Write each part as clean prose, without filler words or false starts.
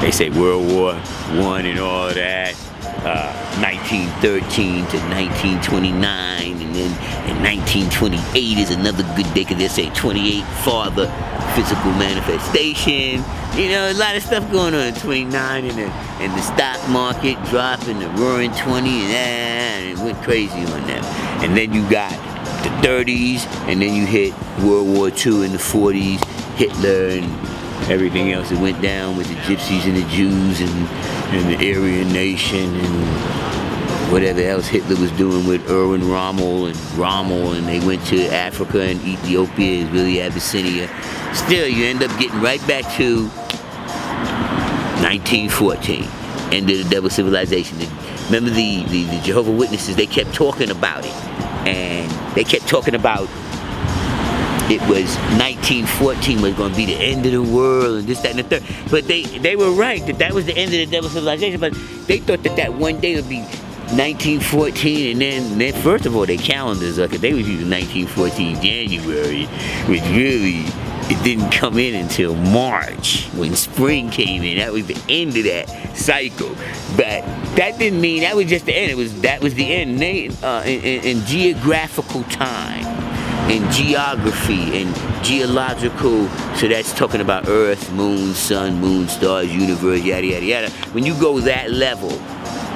They say World War I and all that, 1913 to 1929, and then in 1928 is another good day because they say 28 for the physical manifestation. You know, a lot of stuff going on in 29, and the stock market dropping, the roaring 20, and it went crazy on them. And then you got the 30s, and then you hit World War II in the 40s, Hitler and everything else that went down with the gypsies and the Jews and the Aryan nation and whatever else Hitler was doing with Erwin Rommel, and they went to Africa and Ethiopia, is really Abyssinia. Still, you end up getting right back to 1914, end of the double civilization. Remember the Jehovah's Witnesses, they kept talking about it, and they kept talking about it was 1914 was going to be the end of the world and this, that, and the third. But they were right that was the end of the double civilization. But they thought that one day would be 1914, and then first of all, their calendars, like they was using 1914 January, which really it didn't come in until March when spring came in. That was the end of that cycle. But that didn't mean that was just the end. That was the end. In geographical time, in geography, and geological, so that's talking about Earth, Moon, Sun, Moon, stars, universe, yada, yada, yada. When you go that level,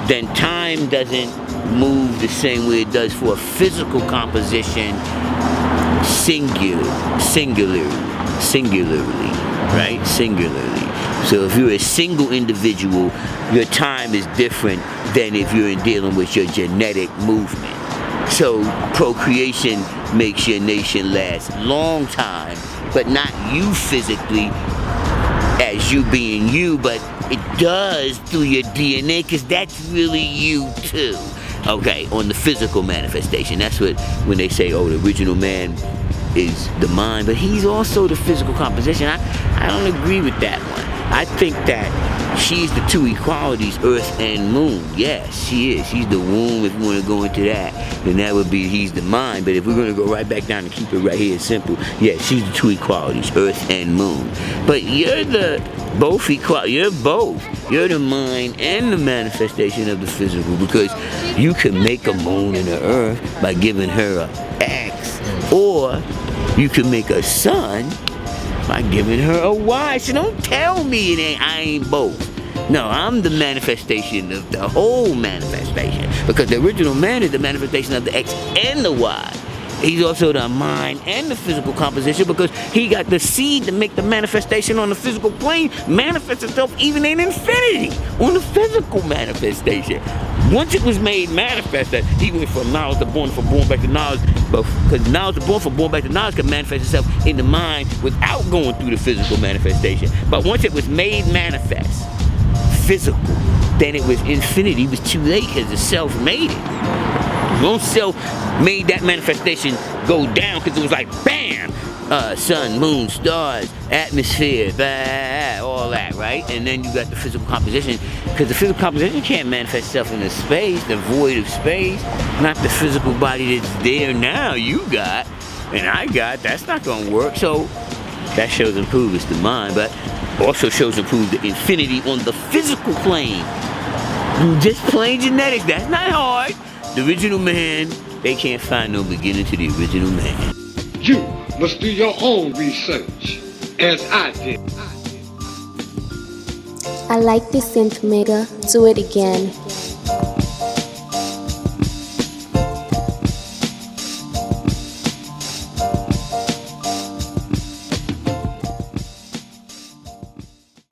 then time doesn't move the same way it does for a physical composition singularly, right? Singularly. So if you're a single individual, your time is different than if you're dealing with your genetic movement. So procreation makes your nation last long time, but not you physically as you being you, but it does through your DNA, because that's really you too. Okay, on the physical manifestation. That's what, when they say, oh, the original man is the mind, but he's also the physical composition. I don't agree with that one. I think that she's the two equalities, earth and moon. Yes, she is. She's the womb, if you want to go into that. Then that would be, he's the mind. But if we're going to go right back down and keep it right here simple, yes, she's the two equalities, earth and moon. But you're both equal. You're both. You're the mind and the manifestation of the physical, because you can make a moon and an earth by giving her a X, or you can make a sun by giving her a Y. So don't tell me I ain't both. No, I'm the manifestation of the whole manifestation, because the original man is the manifestation of the X and the Y. He's also the mind and the physical composition, because he got the seed to make the manifestation on the physical plane manifest itself even in infinity on the physical manifestation. Once it was made manifest, that he went from knowledge to born back to knowledge, but because knowledge to born back to knowledge can manifest itself in the mind without going through the physical manifestation. But once it was made manifest, physical, then it was infinity. It was too late because the self made it. No self made that manifestation go down, because it was like bam, sun, moon, stars, atmosphere, blah, all that, right? And then you got the physical composition, because the physical composition can't manifest itself in the space, the void of space, not the physical body that's there now. You got and I got, that's not going to work. So that shows and proves it's the mind, but also shows and proves the infinity on the physical plane. Just plain genetics, that's not hard. The original man, they can't find no beginning to the original man. You must do your own research, as I did. I like this synth, Mecca. Do it again.